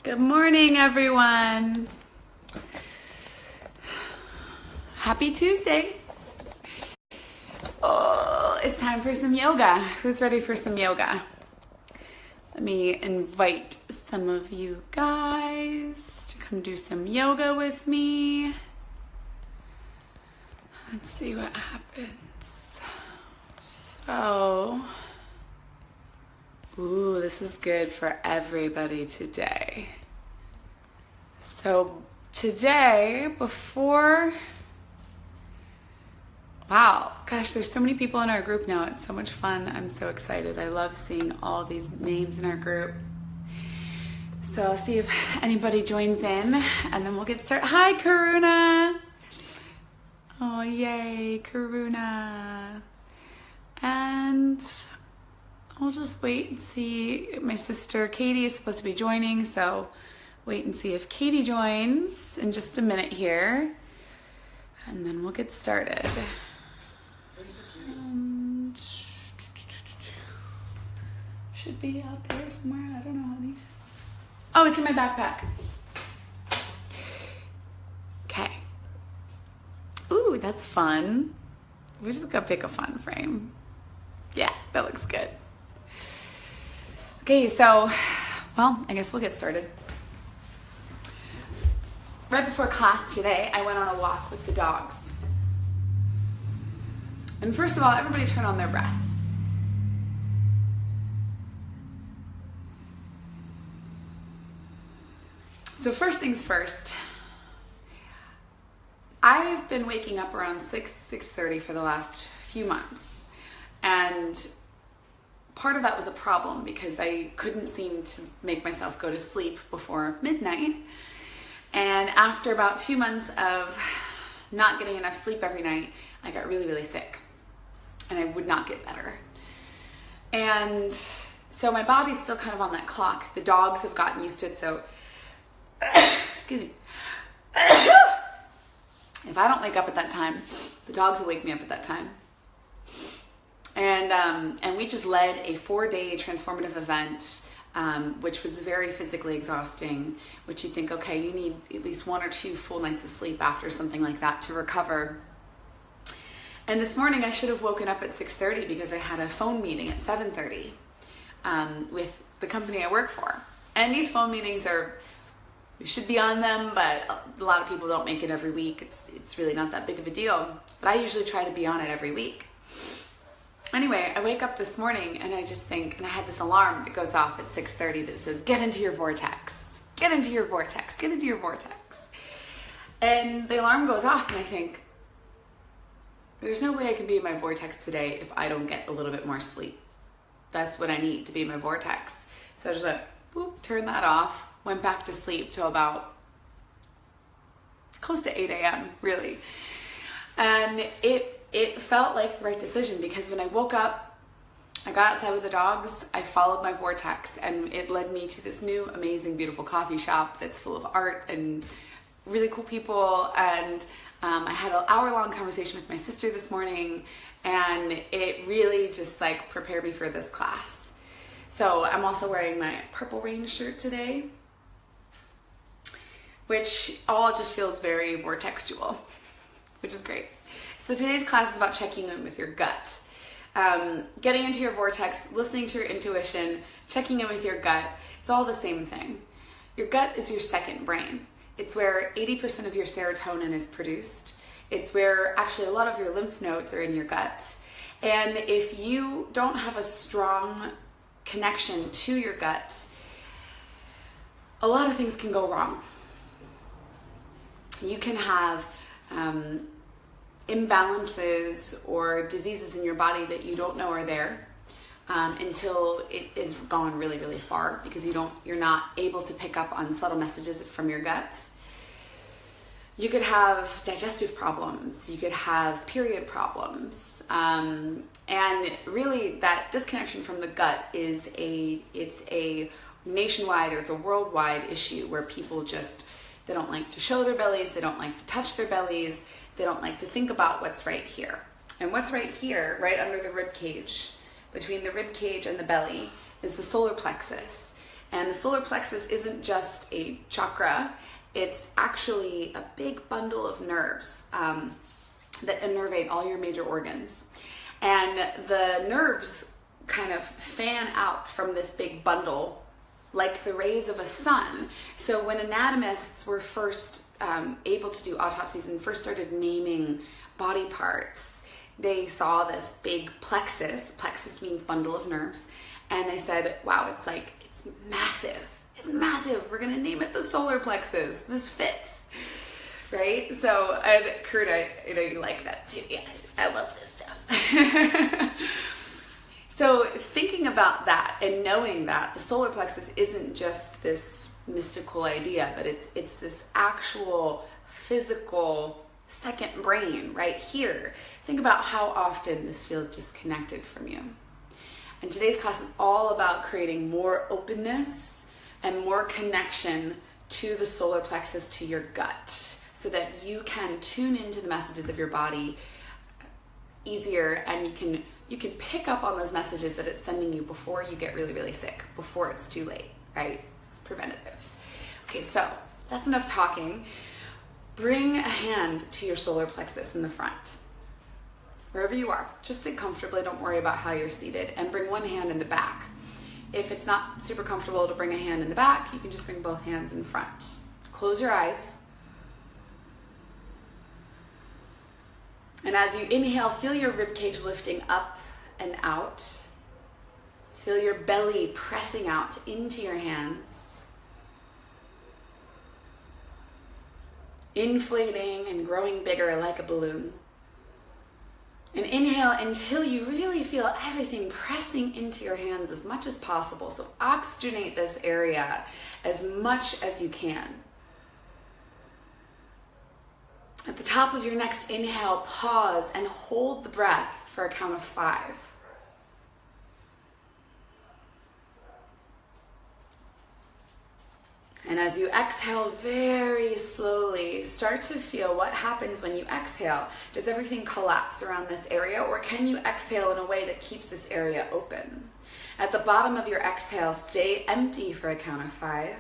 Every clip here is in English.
Good morning, everyone. Happy Tuesday. Oh, it's time for some yoga. Who's ready for some yoga? Let me invite some of you guys to come do some yoga with me. Let's see what happens. Ooh, this is good for everybody today. So today, wow, gosh, there's so many people in our group now. It's so much fun. I'm so excited. I love seeing all these names in our group. So I'll see if anybody joins in and then we'll get started. Hi, Karuna. Oh, yay, Karuna. And I'll just wait and see. My sister Katie is supposed to be joining, so wait and see if Katie joins in just a minute here. And then we'll get started. Should be out there somewhere. I don't know, honey. Oh, it's in my backpack. Okay. Ooh, that's fun. We just gotta pick a fun frame. Yeah, that looks good. Okay, so, well, I guess we'll get started. Right before class today, I went on a walk with the dogs. And first of all, everybody turn on their breath. So first things first, I've been waking up around 6:30 for the last few months. And part of that was a problem because I couldn't seem to make myself go to sleep before midnight. And after about 2 months of not getting enough sleep every night, I got really, really sick. And I would not get better. And so my body's still kind of on that clock. The dogs have gotten used to it, so excuse me. If I don't wake up at that time, the dogs will wake me up at that time. And we just led a 4-day transformative event, which was very physically exhausting, which you think, okay, you need at least 1 or 2 full nights of sleep after something like that to recover. And this morning I should have woken up at 6:30 because I had a phone meeting at 7:30 with the company I work for. And these phone meetings you should be on them, but a lot of people don't make it every week. It's really not that big of a deal. But I usually try to be on it every week. Anyway, I wake up this morning and I just think, and I had this alarm that goes off at 6:30 that says, get into your vortex, get into your vortex, get into your vortex. And the alarm goes off and I think, there's no way I can be in my vortex today if I don't get a little bit more sleep. That's what I need to be in my vortex. So I just went, boop, turned that off, went back to sleep till about close to 8 a.m., really. And it felt like the right decision because when I woke up, I got outside with the dogs, I followed my vortex, and it led me to this new, amazing, beautiful coffee shop that's full of art and really cool people. And I had an hour-long conversation with my sister this morning, and it really just like prepared me for this class. So I'm also wearing my Purple Rain shirt today, which all just feels very vortexual, which is great. So today's class is about checking in with your gut. Getting into your vortex, listening to your intuition, checking in with your gut, it's all the same thing. Your gut is your second brain. It's where 80% of your serotonin is produced. It's where actually a lot of your lymph nodes are in your gut. And if you don't have a strong connection to your gut, a lot of things can go wrong. You can have imbalances or diseases in your body that you don't know are there until it is gone really, really far because you're not able to pick up on subtle messages from your gut. You could have digestive problems. You could have period problems. And really that disconnection from the gut it's a nationwide or it's a worldwide issue where people they don't like to show their bellies, they don't like to touch their bellies, they don't like to think about what's right here. And what's right here, right under the rib cage, between the rib cage and the belly, is the solar plexus. And the solar plexus isn't just a chakra, it's actually a big bundle of nerves that innervate all your major organs. And the nerves kind of fan out from this big bundle like the rays of a sun. So when anatomists were first able to do autopsies and first started naming body parts, they saw this big plexus. Plexus means bundle of nerves. And they said, wow, it's massive. It's massive. We're going to name it the solar plexus. This fits. Right? So, and Kurt, I know you like that too. Yeah, I love this stuff. So thinking about that and knowing that the solar plexus isn't just this mystical idea, but it's this actual physical second brain right here. Think about how often this feels disconnected from you. And today's class is all about creating more openness and more connection to the solar plexus, to your gut, so that you can tune into the messages of your body easier, and you can pick up on those messages that it's sending you before you get really, really sick, before it's too late, right? It's preventative. Okay, so that's enough talking. Bring a hand to your solar plexus in the front. Wherever you are, just sit comfortably, don't worry about how you're seated, and bring one hand in the back. If it's not super comfortable to bring a hand in the back, you can just bring both hands in front. Close your eyes. And as you inhale, feel your ribcage lifting up and out. Feel your belly pressing out into your hands. Inflating and growing bigger like a balloon. And inhale until you really feel everything pressing into your hands as much as possible. So oxygenate this area as much as you can. At the top of your next inhale, pause and hold the breath for a count of 5. And as you exhale very slowly, start to feel what happens when you exhale. Does everything collapse around this area, or can you exhale in a way that keeps this area open? At the bottom of your exhale, stay empty for a count of 5.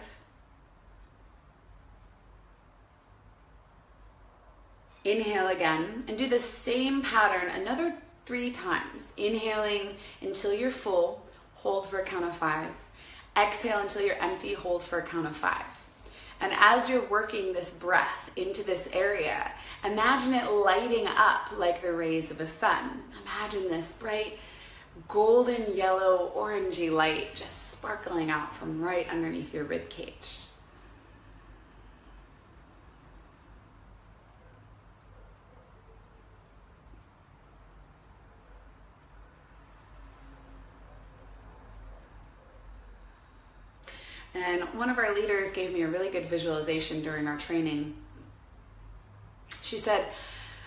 Inhale again, and do the same pattern another 3 times. Inhaling until you're full, hold for a count of 5. Exhale until you're empty, hold for a count of 5. And as you're working this breath into this area, imagine it lighting up like the rays of a sun. Imagine this bright golden yellow orangey light just sparkling out from right underneath your rib cage. And one of our leaders gave me a really good visualization during our training. She said,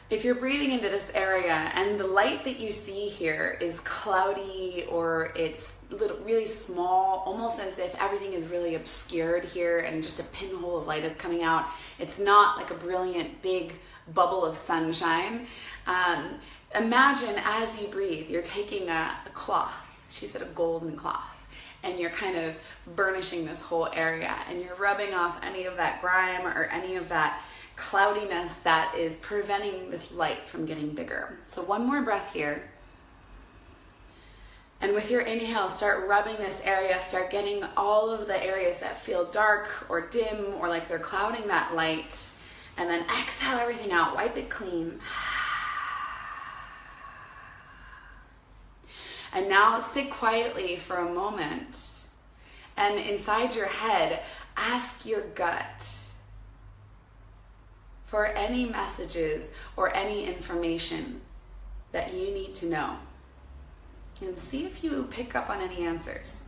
if you're breathing into this area and the light that you see here is cloudy, or it's really small, almost as if everything is really obscured here and just a pinhole of light is coming out, it's not like a brilliant big bubble of sunshine. Imagine as you breathe, you're taking a cloth, she said a golden cloth, and you're kind of burnishing this whole area, and you're rubbing off any of that grime or any of that cloudiness that is preventing this light from getting bigger. So one more breath here. And with your inhale, start rubbing this area, start getting all of the areas that feel dark or dim or like they're clouding that light. And then exhale everything out, wipe it clean. And now sit quietly for a moment, and inside your head, ask your gut for any messages or any information that you need to know. And see if you pick up on any answers.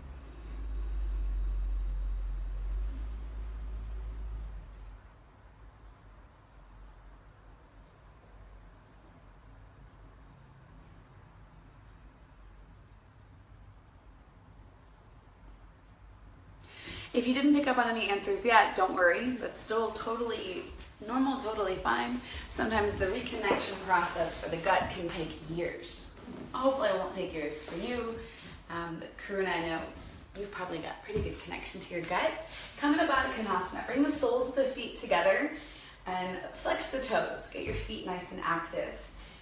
If you didn't pick up on any answers yet, don't worry. That's still totally normal, totally fine. Sometimes the reconnection process for the gut can take years. Hopefully it won't take years for you. But Kuru and I know you've probably got pretty good connection to your gut. Come into Baddha Konasana. Bring the soles of the feet together and flex the toes. Get your feet nice and active.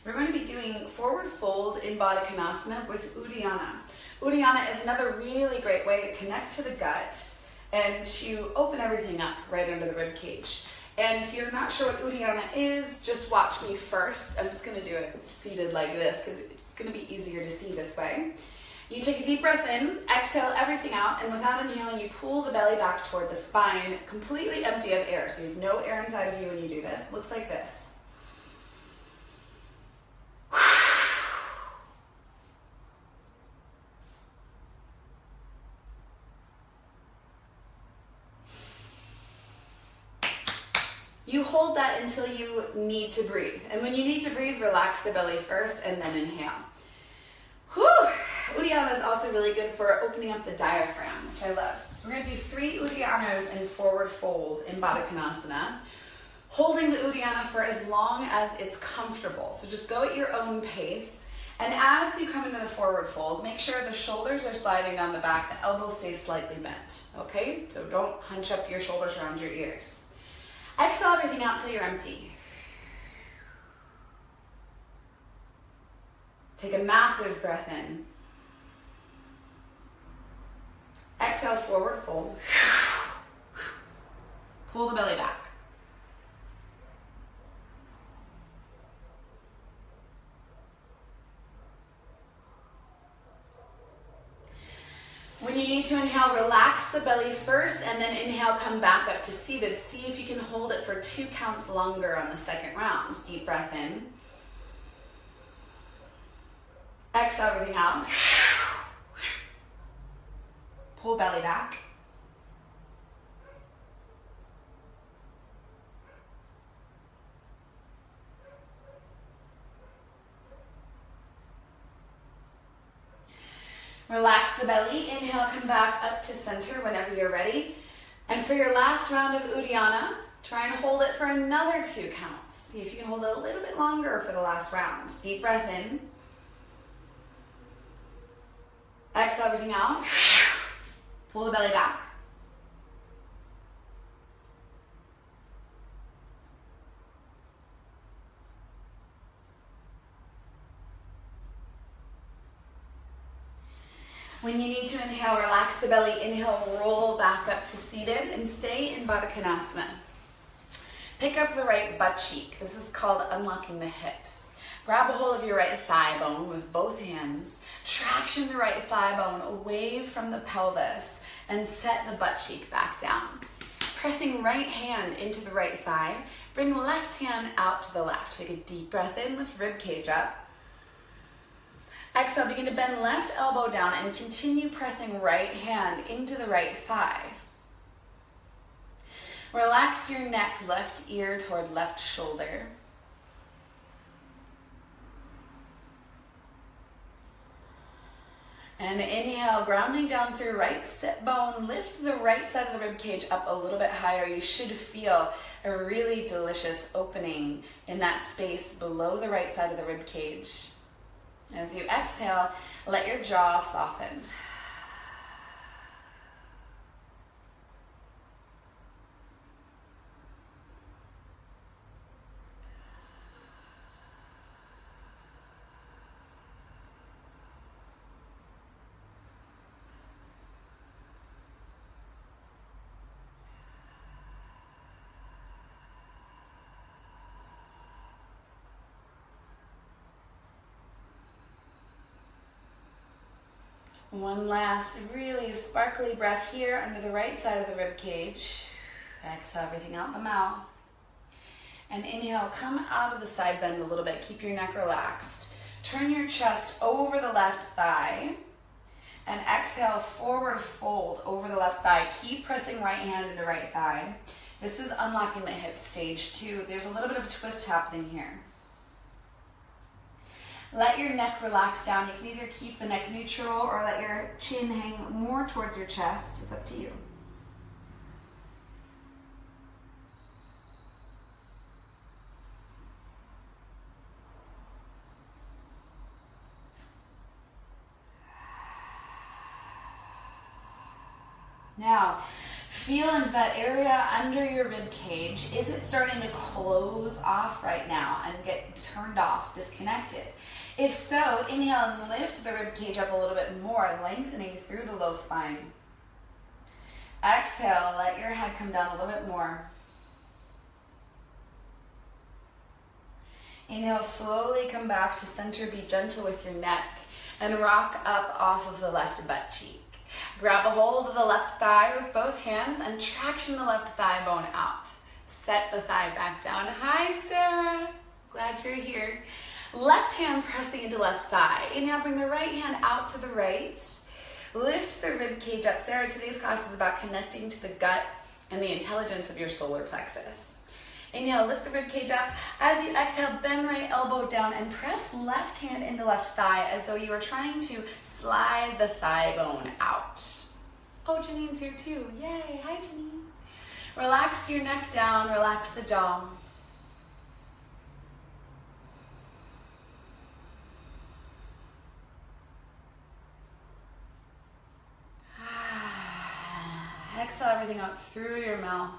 We're going to be doing forward fold in Baddha Konasana with Uddiyana. Uddiyana is another really great way to connect to the gut and to open everything up right under the rib cage. And if you're not sure what Uddiyana is, just watch me first. I'm just going to do it seated like this because it's going to be easier to see this way. You take a deep breath in, exhale everything out, and without inhaling, you pull the belly back toward the spine, completely empty of air. So you have no air inside of you when you do this. Looks like this. You hold that until you need to breathe. And when you need to breathe, relax the belly first and then inhale. Whew. Uddiyana is also really good for opening up the diaphragm, which I love. So we're going to do 3 Uddiyanas in forward fold in Baddha Konasana, holding the Uddiyana for as long as it's comfortable. So just go at your own pace. And as you come into the forward fold, make sure the shoulders are sliding down the back, the elbows stay slightly bent, okay? So don't hunch up your shoulders around your ears. Exhale everything out till you're empty. Take a massive breath in. Exhale, forward fold. Pull the belly back. When you need to inhale, relax the belly first and then inhale, come back up to seated. See if you can hold it for 2 counts longer on the second round. Deep breath in. Exhale everything out. Pull belly back. Relax the belly. Inhale, come back up to center whenever you're ready. And for your last round of Uddiyana, try and hold it for another 2 counts. See if you can hold it a little bit longer for the last round. Deep breath in. Exhale everything out. Pull the belly back. When you need to inhale, relax the belly. Inhale, roll back up to seated and stay in Baddha Konasana. Pick up the right butt cheek. This is called unlocking the hips. Grab a hold of your right thigh bone with both hands. Traction the right thigh bone away from the pelvis and set the butt cheek back down. Pressing right hand into the right thigh. Bring left hand out to the left. Take a deep breath in, lift rib cage up. Exhale, begin to bend left elbow down and continue pressing right hand into the right thigh. Relax your neck, left ear toward left shoulder. And inhale, grounding down through right sit bone. Lift the right side of the rib cage up a little bit higher. You should feel a really delicious opening in that space below the right side of the rib cage. As you exhale, let your jaw soften. One last really sparkly breath here under the right side of the rib cage. Exhale everything out the mouth. And inhale, come out of the side bend a little bit. Keep your neck relaxed. Turn your chest over the left thigh. And exhale, forward fold over the left thigh. Keep pressing right hand into right thigh. This is unlocking the hips, stage 2. There's a little bit of a twist happening here. Let your neck relax down. You can either keep the neck neutral or let your chin hang more towards your chest. It's up to you. Now, feel into that area under your rib cage. Is it starting to close off right now and get turned off, disconnected? If so, inhale and lift the rib cage up a little bit more, lengthening through the low spine. Exhale, let your head come down a little bit more. Inhale, slowly come back to center. Be gentle with your neck and rock up off of the left butt cheek. Grab a hold of the left thigh with both hands and traction the left thigh bone out. Set the thigh back down. Hi, Sarah. Glad you're here. Left hand pressing into left thigh. Inhale, bring the right hand out to the right. Lift the rib cage up. Sarah, today's class is about connecting to the gut and the intelligence of your solar plexus. Inhale, lift the rib cage up. As you exhale, bend right elbow down and press left hand into left thigh as though you are trying to slide the thigh bone out. Oh, Janine's here too. Yay. Hi, Janine. Relax your neck down. Relax the jaw. Exhale everything out through your mouth.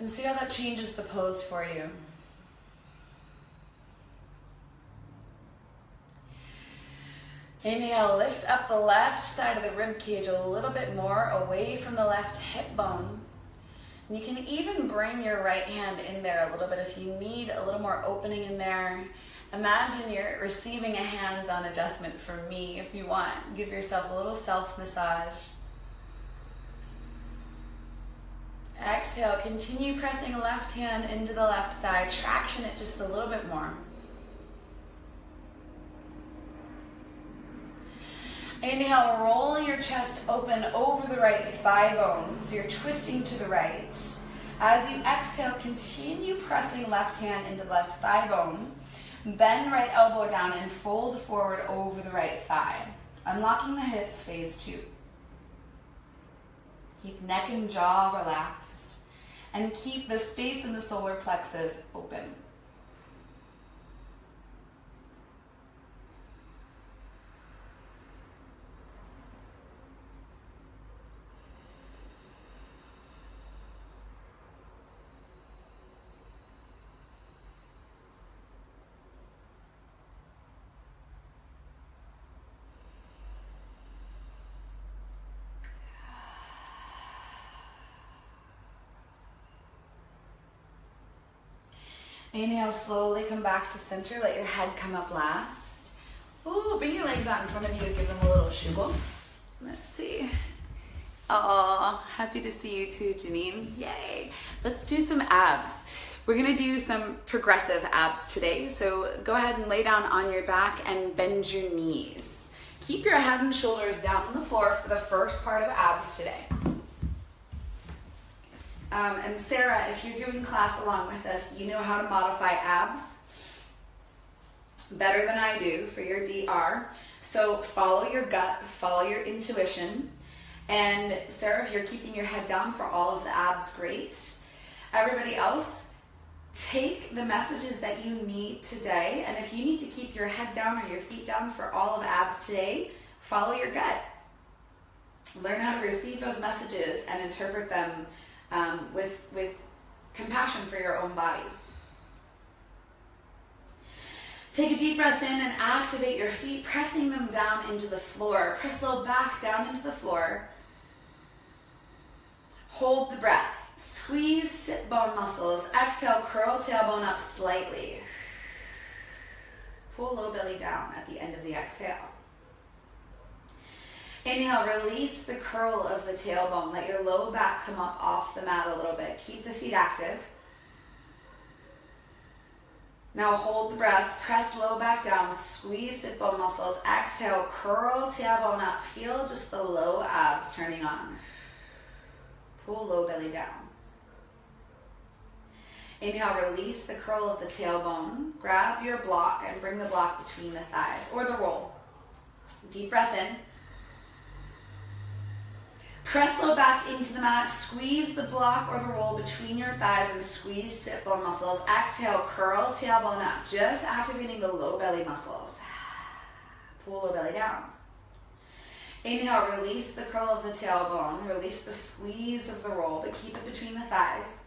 And see how that changes the pose for you. Inhale, lift up the left side of the rib cage a little bit more away from the left hip bone. And you can even bring your right hand in there a little bit if you need a little more opening in there. Imagine you're receiving a hands-on adjustment from me if you want. Give yourself a little self-massage. Exhale, continue pressing left hand into the left thigh. Traction it just a little bit more. Inhale, roll your chest open over the right thigh bone. So you're twisting to the right. As you exhale, continue pressing left hand into left thigh bone. Bend right elbow down and fold forward over the right thigh. Unlocking the hips, phase 2. Keep neck and jaw relaxed. And keep the space in the solar plexus open. Inhale, slowly come back to center. Let your head come up last. Ooh, bring your legs out in front of you. Give them a little shugo. Let's see. Oh, happy to see you too, Janine. Yay. Let's do some abs. We're going to do some progressive abs today. So go ahead and lay down on your back and bend your knees. Keep your head and shoulders down on the floor for the first part of abs today. And Sarah, if you're doing class along with us, you know how to modify abs better than I do for your DR. So follow your gut, follow your intuition. And Sarah, if you're keeping your head down for all of the abs, great. Everybody else, take the messages that you need today. And if you need to keep your head down or your feet down for all of abs today, follow your gut. Learn how to receive those messages and interpret them with compassion for your own body. Take a deep breath in and activate your feet, pressing them down into the floor. Press low back down into the floor. Hold the breath. Squeeze sit bone muscles. Exhale, curl tailbone up slightly. Pull low belly down at the end of the exhale. Inhale, release the curl of the tailbone. Let your low back come up off the mat a little bit. Keep the feet active. Now hold the breath. Press low back down. Squeeze sit bone muscles. Exhale, curl tailbone up. Feel just the low abs turning on. Pull low belly down. Inhale, release the curl of the tailbone. Grab your block and bring the block between the thighs, or the roll. Deep breath in. Press low back into the mat. Squeeze the block or the roll between your thighs and squeeze sit bone muscles. Exhale, curl tailbone up. Just activating the low belly muscles. Pull low belly down. Inhale, release the curl of the tailbone, release the squeeze of the roll, but keep it between the thighs.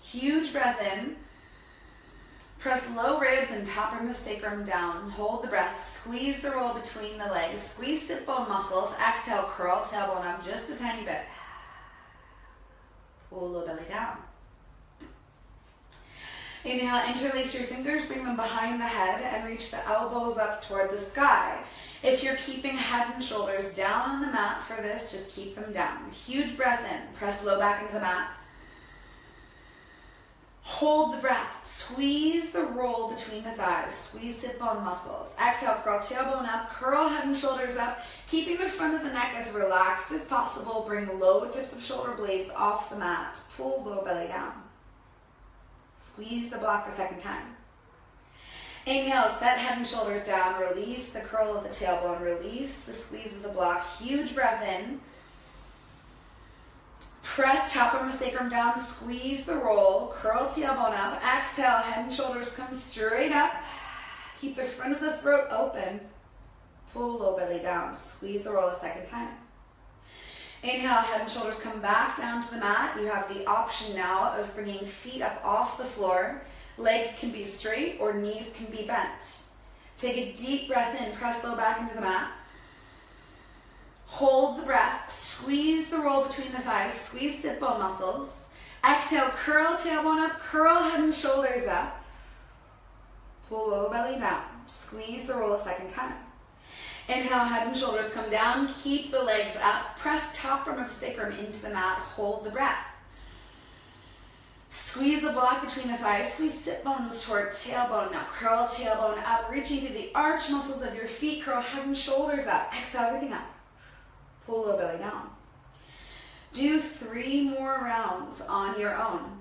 Huge breath in. Press low ribs and top of the sacrum down. Hold the breath. Squeeze the roll between the legs. Squeeze sit bone muscles. Exhale, curl tailbone up just a tiny bit. Pull low belly down. Inhale, interlace your fingers, bring them behind the head and reach the elbows up toward the sky. If you're keeping head and shoulders down on the mat for this, just keep them down. Huge breath in. Press low back into the mat. Hold the breath. Squeeze the roll between the thighs. Squeeze sit bone muscles. Exhale, curl tailbone up. Curl head and shoulders up. Keeping the front of the neck as relaxed as possible. Bring low tips of shoulder blades off the mat. Pull low belly down. Squeeze the block a second time. Inhale, set head and shoulders down. Release the curl of the tailbone. Release the squeeze of the block. Huge breath in. Press top of the sacrum down. Squeeze the roll. Curl tailbone up. Exhale, head and shoulders come straight up. Keep the front of the throat open. Pull low belly down. Squeeze the roll a second time. Inhale, head and shoulders come back down to the mat. You have the option now of bringing feet up off the floor. Legs can be straight or knees can be bent. Take a deep breath in. Press low back into the mat. Hold the breath. Squeeze the roll between the thighs. Squeeze sit bone muscles. Exhale, curl tailbone up. Curl head and shoulders up. Pull low belly down. Squeeze the roll a second time. Inhale, head and shoulders come down. Keep the legs up. Press top arm of sacrum into the mat. Hold the breath. Squeeze the block between the thighs. Squeeze sit bones toward tailbone. Now curl tailbone up. Reaching through the arch muscles of your feet. Curl head and shoulders up. Exhale, everything up. Pull low belly down. Do 3 more rounds on your own.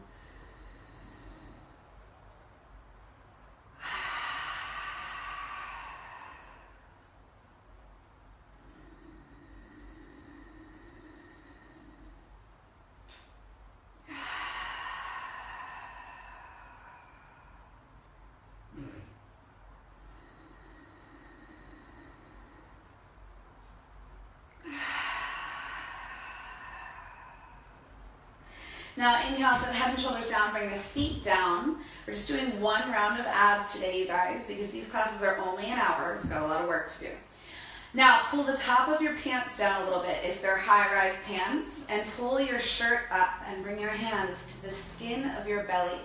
Now inhale, set head and shoulders down, bring the feet down. We're just doing 1 round of abs today, you guys, because these classes are only an hour. We've got a lot of work to do. Now pull the top of your pants down a little bit if they're high-rise pants, and pull your shirt up and bring your hands to the skin of your belly.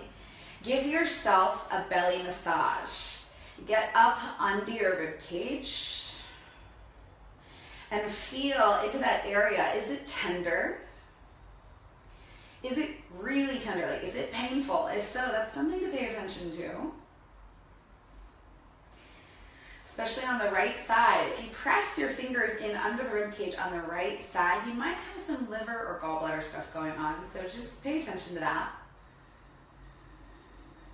Give yourself a belly massage. Get up under your rib cage and feel into that area. Is it tender? Is it really tender? Like, is it painful? If so, that's something to pay attention to. Especially on the right side. If you press your fingers in under the rib cage on the right side, you might have some liver or gallbladder stuff going on. So just pay attention to that.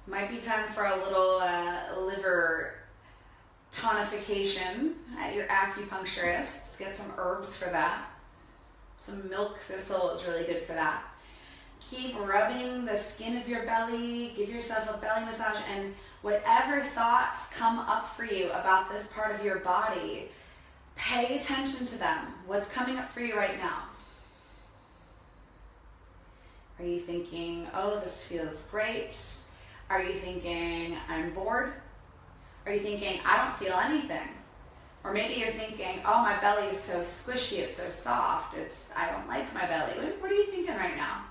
Might be time for a little liver tonification at your acupuncturist. Get some herbs for that. Some milk thistle is really good for that. Keep rubbing the skin of your belly. Give yourself a belly massage, and whatever thoughts come up for you about this part of your body, pay attention to them. What's coming up for you right now? Are you thinking, oh, this feels great? Are you thinking, I'm bored? Are you thinking, I don't feel anything? Or maybe you're thinking, oh, my belly is so squishy, it's so soft, I don't like my belly. What are you thinking right now?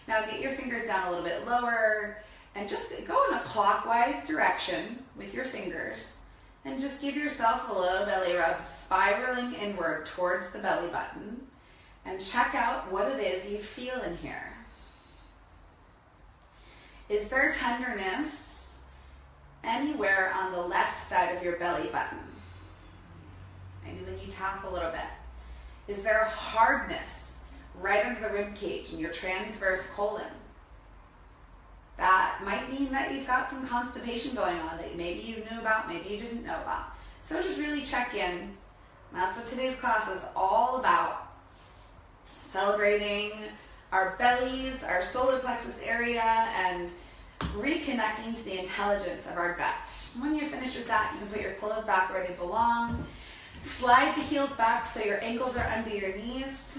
Now get your fingers down a little bit lower and just go in a clockwise direction with your fingers and just give yourself a low belly rub, spiraling inward towards the belly button, and check out what it is you feel in here. Is there tenderness anywhere on the left side of your belly button? Maybe when you tap a little bit. Is there hardness right under the rib cage in your transverse colon? That might mean that you've got some constipation going on that maybe you knew about, maybe you didn't know about. So just really check in. That's what today's class is all about. Celebrating our bellies, our solar plexus area, and reconnecting to the intelligence of our gut. When you're finished with that, you can put your clothes back where they belong. Slide the heels back so your ankles are under your knees.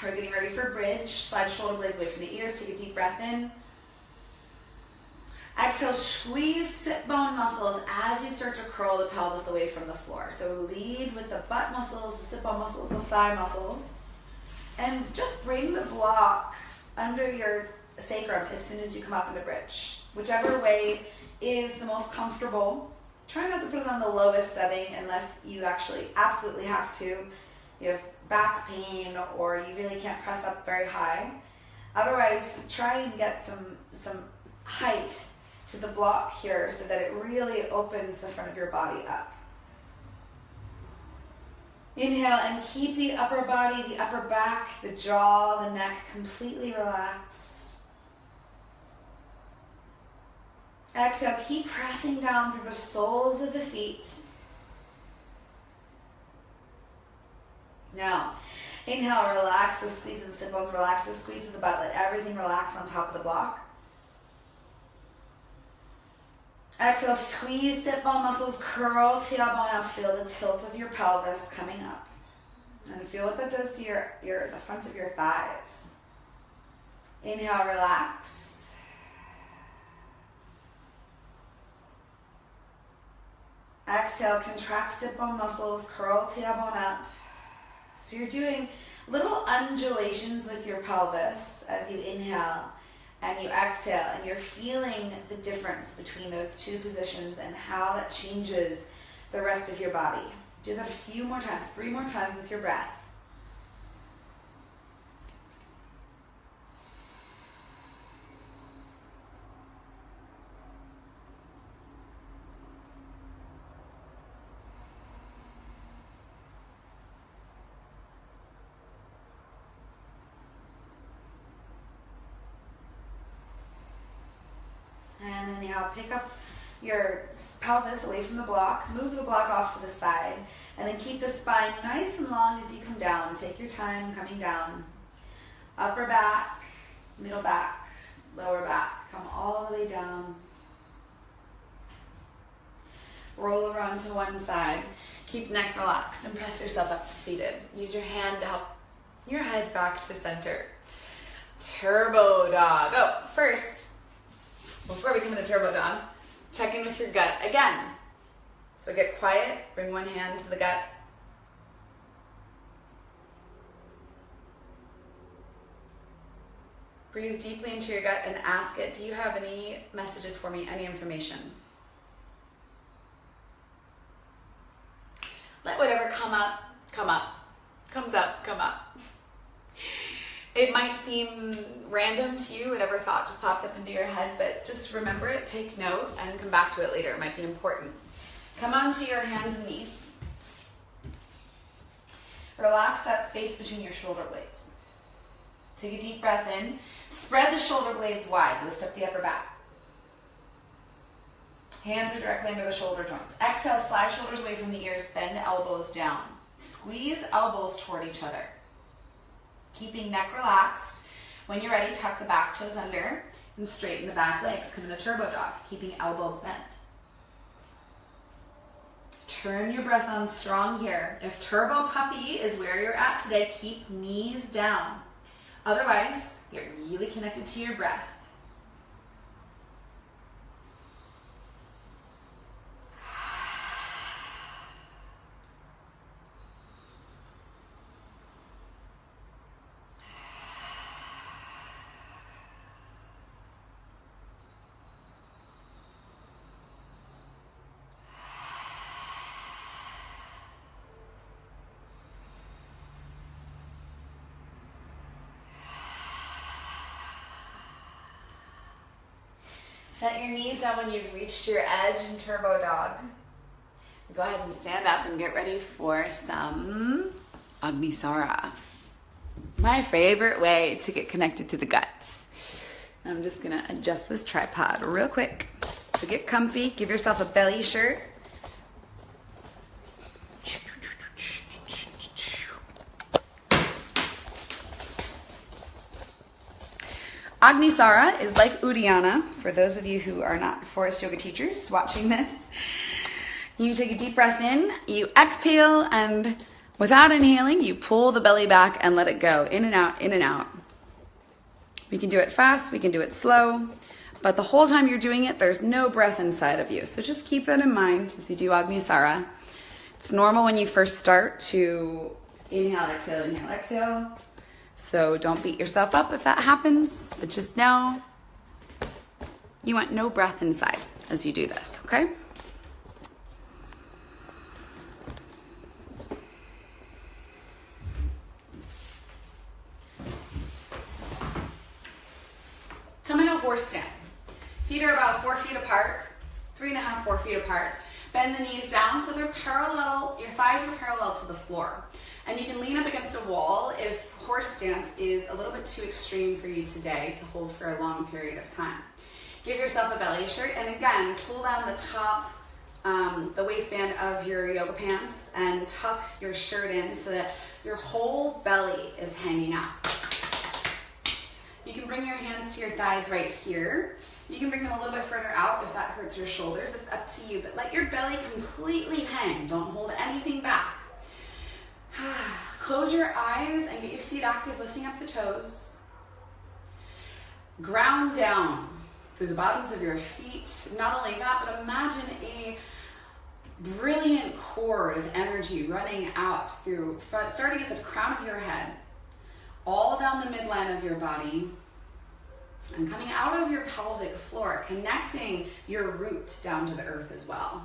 We're getting ready for bridge. Slide shoulder blades away from the ears. Take a deep breath in. Exhale, squeeze sit bone muscles as you start to curl the pelvis away from the floor. So lead with the butt muscles, the sit bone muscles, the thigh muscles. And just bring the block under your sacrum as soon as you come up into bridge. Whichever way is the most comfortable. Try not to put it on the lowest setting unless you actually absolutely have to. You have back pain or you really can't press up very high. Otherwise, try and get some height to the block here so that it really opens the front of your body up. Inhale and keep the upper body, the upper back, the jaw, the neck completely relaxed. Exhale, keep pressing down through the soles of the feet. Now, inhale, relax the squeeze of the sit bones, relax the squeeze of the butt, let everything relax on top of the block. Exhale, squeeze sit bone muscles, curl tailbone up, feel the tilt of your pelvis coming up. And feel what that does to the fronts of your thighs. Inhale, relax. Exhale, contract sit bone muscles, curl tailbone up. So you're doing little undulations with your pelvis as you inhale and you exhale, and you're feeling the difference between those two positions and how that changes the rest of your body. Do that a few more times, 3 more times with your breath. And inhale, pick up your pelvis away from the block, move the block off to the side, and then keep the spine nice and long as you come down. Take your time coming down. Upper back, middle back, lower back. Come all the way down. Roll over onto one side. Keep neck relaxed and press yourself up to seated. Use your hand to help your head back to center. Turbo dog. Oh, first, before we come into turbo dog, check in with your gut again. So get quiet, bring one hand to the gut. Breathe deeply into your gut and ask it, do you have any messages for me, any information? Let whatever come up, come up. Comes up, come up. It might seem random to you, whatever thought just popped up into your head, but just remember it, take note, and come back to it later. It might be important. Come onto your hands and knees. Relax that space between your shoulder blades. Take a deep breath in. Spread the shoulder blades wide. Lift up the upper back. Hands are directly under the shoulder joints. Exhale, slide shoulders away from the ears, bend elbows down. Squeeze elbows toward each other. Keeping neck relaxed. When you're ready, tuck the back toes under and straighten the back legs. Come into turbo dog, keeping elbows bent. Turn your breath on strong here. If turbo puppy is where you're at today, keep knees down. Otherwise, you're really connected to your breath. Set your knees down when you've reached your edge in turbo dog. Go ahead and stand up and get ready for some Agnisara. My favorite way to get connected to the gut. I'm just gonna adjust this tripod real quick. So get comfy, give yourself a belly shirt. Agnisara is like Uddiyana, for those of you who are not Forrest Yoga teachers watching this. You take a deep breath in, you exhale, and without inhaling, you pull the belly back and let it go. In and out, in and out. We can do it fast, we can do it slow, but the whole time you're doing it, there's no breath inside of you. So just keep that in mind as you do Agnisara. It's normal when you first start to inhale, exhale. So don't beat yourself up if that happens, but just know you want no breath inside as you do this, okay? Come in a horse stance. Feet are about 4 feet apart, 3.5, 4 feet apart. Bend the knees down so they're parallel, your thighs are parallel to the floor. And you can lean up against a wall if horse stance is a little bit too extreme for you today to hold for a long period of time. Give yourself a belly shirt, and again, pull down the top, the waistband of your yoga pants and tuck your shirt in so that your whole belly is hanging out. You can bring your hands to your thighs right here. You can bring them a little bit further out if that hurts your shoulders. It's up to you, but let your belly completely hang. Don't hold anything back. Close your eyes and get your feet active, lifting up the toes. Ground down through the bottoms of your feet. Not only that, but imagine a brilliant cord of energy running out through, starting at the crown of your head, all down the midline of your body, and coming out of your pelvic floor, connecting your root down to the earth as well.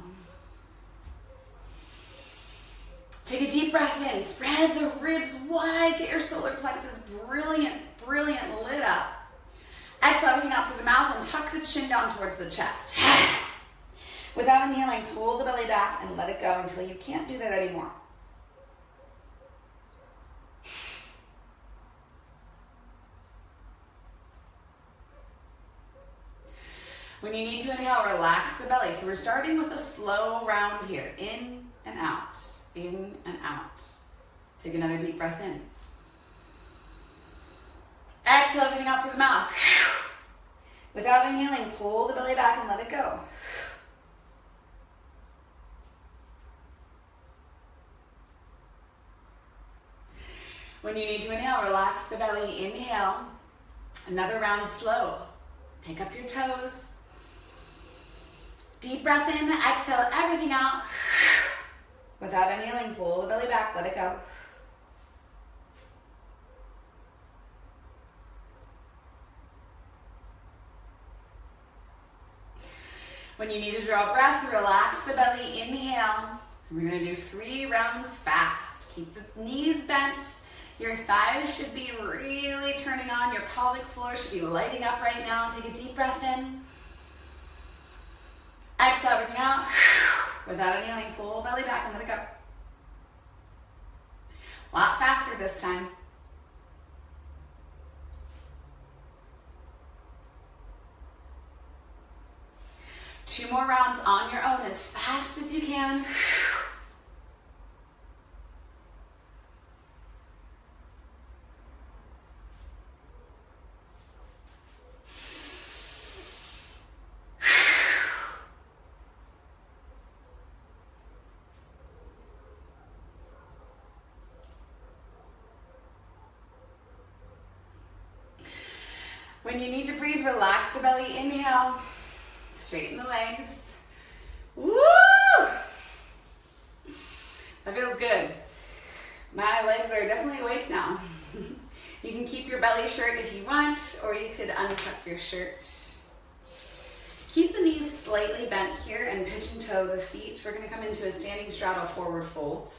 Take a deep breath in, spread the ribs wide, get your solar plexus brilliant lit up. Exhale, everything out through the mouth and tuck the chin down towards the chest. Without inhaling, pull the belly back and let it go until you can't do that anymore. When you need to inhale, relax the belly. So we're starting with a slow round here. In and out, in and out. Take another deep breath in. Exhale, everything out through the mouth. Without inhaling, pull the belly back and let it go. When you need to inhale, relax the belly. Inhale. Another round slow. Pick up your toes. Deep breath in, exhale everything out. Without inhaling, pull the belly back, let it go. When you need to draw breath, relax the belly, inhale. And we're gonna do 3 rounds fast. Keep the knees bent. Your thighs should be really turning on. Your pelvic floor should be lighting up right now. Take a deep breath in. Exhale everything out. Without inhaling, pull belly back and let it go. A lot faster this time. Two more rounds on your own as fast as you can. When you need to breathe, relax the belly. Inhale, straighten the legs. Woo! That feels good. My legs are definitely awake now. You can keep your belly shirt if you want, or you could untuck your shirt. Keep the knees slightly bent here and pigeon toe the feet. We're going to come into a standing straddle forward fold.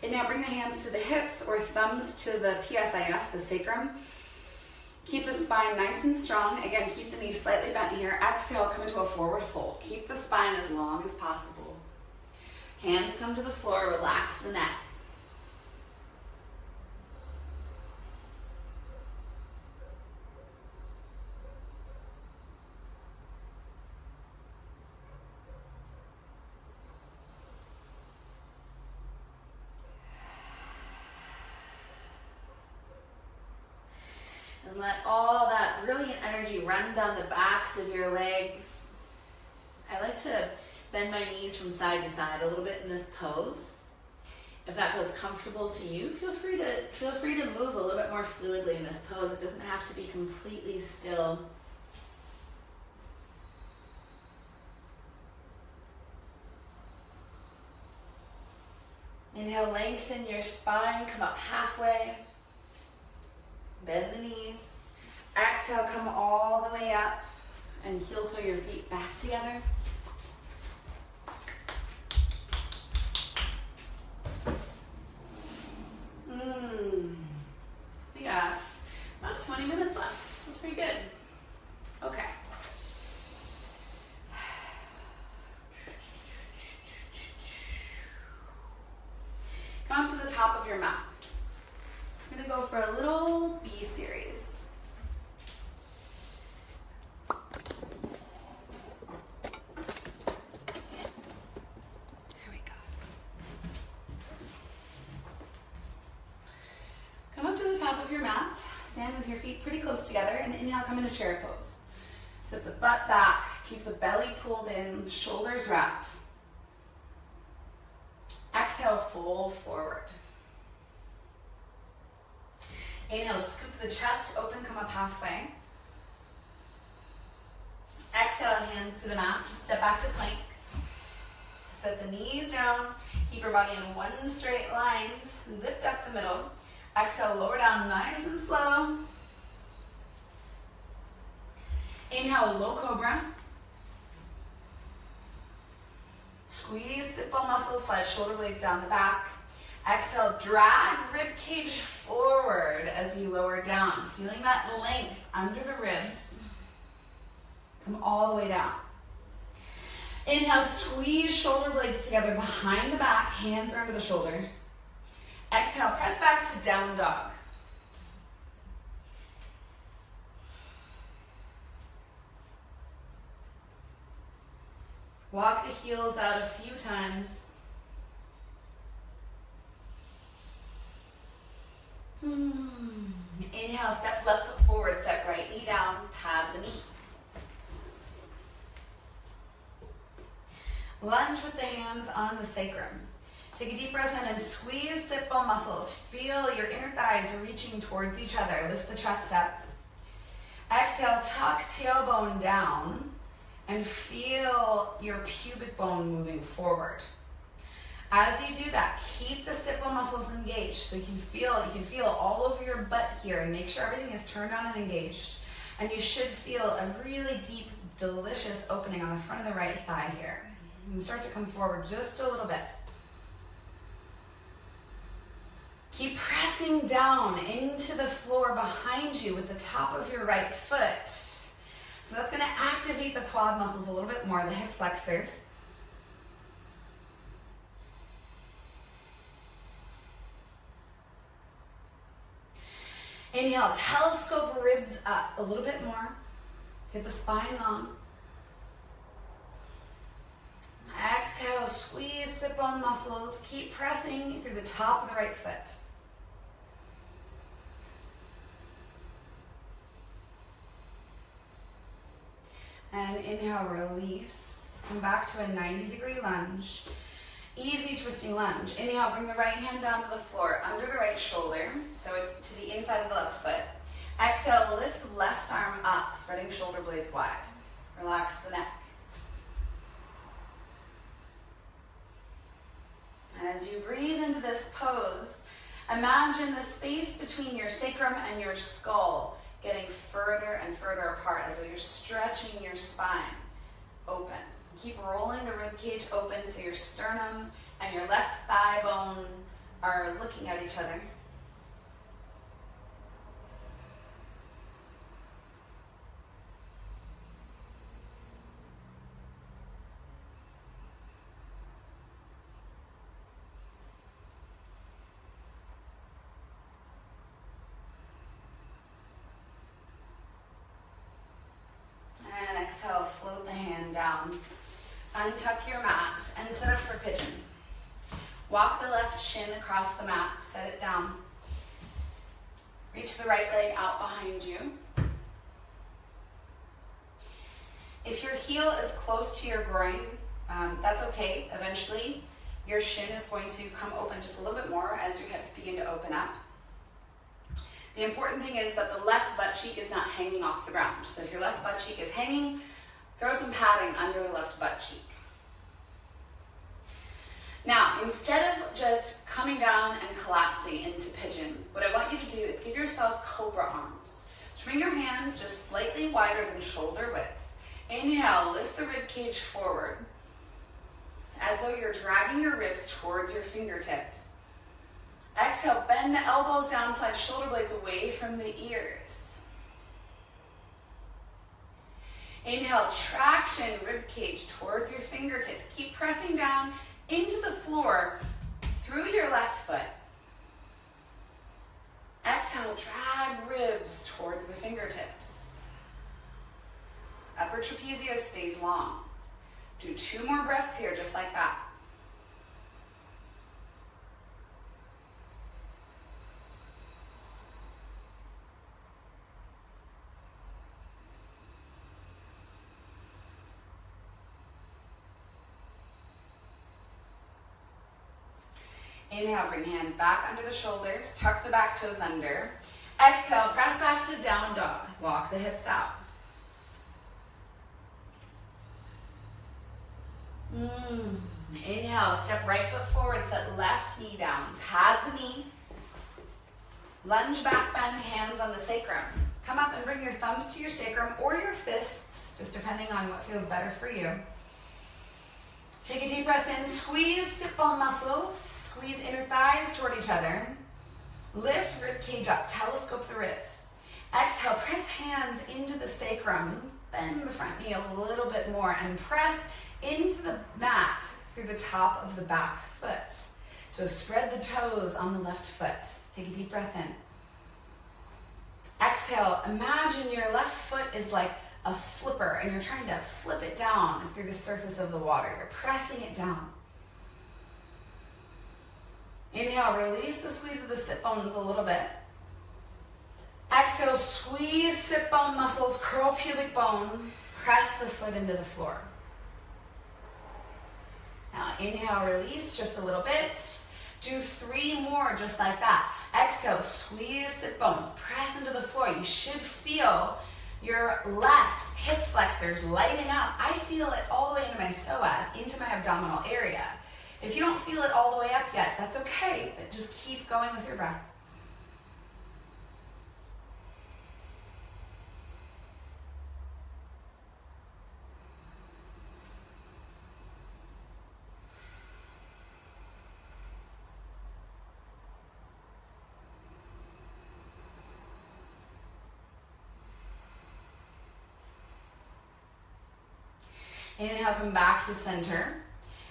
And now bring the hands to the hips or thumbs to the PSIS, the sacrum. Keep the spine nice and strong. Again, keep the knees slightly bent here. Exhale, come into a forward fold. Keep the spine as long as possible. Hands come to the floor, relax the neck. And let all that brilliant energy run down the backs of your legs. I like to Bend my knees from side to side a little bit in this pose. If that feels comfortable to you, feel free to move a little bit more fluidly in this pose. It doesn't have to be completely still. Inhale, lengthen your spine, come up halfway. Bend the knees. Exhale, come all the way up and heel toe your feet back together. We got about 20 minutes left. That's pretty good. Okay. Come up to the top of your mat. I'm going to go for a little B series. Here we go. Come up to the top of your mat. Stand with your feet pretty close together and inhale, come into chair pose. Sit the butt back, keep the belly pulled in, shoulders wrapped. Exhale, fold forward. Inhale, scoop the chest open, come up halfway. Exhale, hands to the mat, step back to plank. Set the knees down, keep your body in one straight line, zipped up the middle. Exhale, lower down nice and slow. Inhale, low cobra. Squeeze sit bone muscles, slide shoulder blades down the back. Exhale, drag rib cage forward as you lower down. Feeling that length under the ribs. Come all the way down. Inhale, squeeze shoulder blades together behind the back, hands under the shoulders. Exhale, press back to down dog. Walk the heels out a few times. Inhale, step left foot forward, set right knee down, pad the knee. Lunge with the hands on the sacrum. Take a deep breath in and squeeze sit bone muscles. Feel your inner thighs reaching towards each other. Lift the chest up. Exhale, tuck tailbone down and feel your pubic bone moving forward. As you do that, keep the sit bone muscles engaged so you can feel all over your butt here and make sure everything is turned on and engaged. And you should feel a really deep, delicious opening on the front of the right thigh here. And start to come forward just a little bit. Keep pressing down into the floor behind you with the top of your right foot. So that's going to activate the quad muscles a little bit more, the hip flexors. Inhale, telescope ribs up a little bit more. Get the spine long. Exhale, squeeze sit bone muscles. Keep pressing through the top of the right foot. And inhale, release. Come back to a 90-degree lunge. Easy twisting lunge. Inhale, bring the right hand down to the floor, under the right shoulder, so it's to the inside of the left foot. Exhale, lift left arm up, spreading shoulder blades wide. Relax the neck. And as you breathe into this pose, imagine the space between your sacrum and your skull getting further and further apart as though you're stretching your spine open. Keep rolling the rib cage open so your sternum and your left thigh bone are looking at each other. And exhale, float the hand down. Untuck your mat and set up for pigeon. Walk the left shin across the mat, set it down. Reach the right leg out behind you. If your heel is close to your groin, That's okay. Eventually, your shin is going to come open just a little bit more as your hips begin to open up. The important thing is that the left butt cheek is not hanging off the ground. So if your left butt cheek is hanging, throw some padding under the left butt cheek. Now, instead of just coming down and collapsing into pigeon, what I want you to do is give yourself cobra arms. So bring your hands just slightly wider than shoulder width. Inhale, lift the rib cage forward, as though you're dragging your ribs towards your fingertips. Exhale, bend the elbows down, slide shoulder blades away from the ears. Inhale, traction rib cage towards your fingertips. Keep pressing down into the floor through your left foot. Exhale, drag ribs towards the fingertips. Upper trapezius stays long. Do 2 more breaths here, just like that. Inhale, bring hands back under the shoulders, tuck the back toes under. Exhale, press back to down dog. Walk the hips out. Inhale, step right foot forward, set left knee down. Pad the knee. Lunge back bend, hands on the sacrum. Come up and bring your thumbs to your sacrum or your fists, just depending on what feels better for you. Take a deep breath in, squeeze sit bone muscles, squeeze inner thighs toward each other. Lift rib cage up, telescope the ribs. Exhale, press hands into the sacrum, bend the front knee a little bit more and press into the mat through the top of the back foot. So spread the toes on the left foot. Take a deep breath in. Exhale, imagine your left foot is like a flipper and you're trying to flip it down through the surface of the water. You're pressing it down. Inhale, release the squeeze of the sit bones a little bit. Exhale, squeeze sit bone muscles, curl pubic bone, press the foot into the floor. Now inhale, release just a little bit. Do 3 more just like that. Exhale, squeeze sit bones, press into the floor. You should feel your left hip flexors lighting up. I feel it all the way into my psoas, into my abdominal area. If you don't feel it all the way up yet, that's okay, but just keep going with your breath. Inhale, come back to center.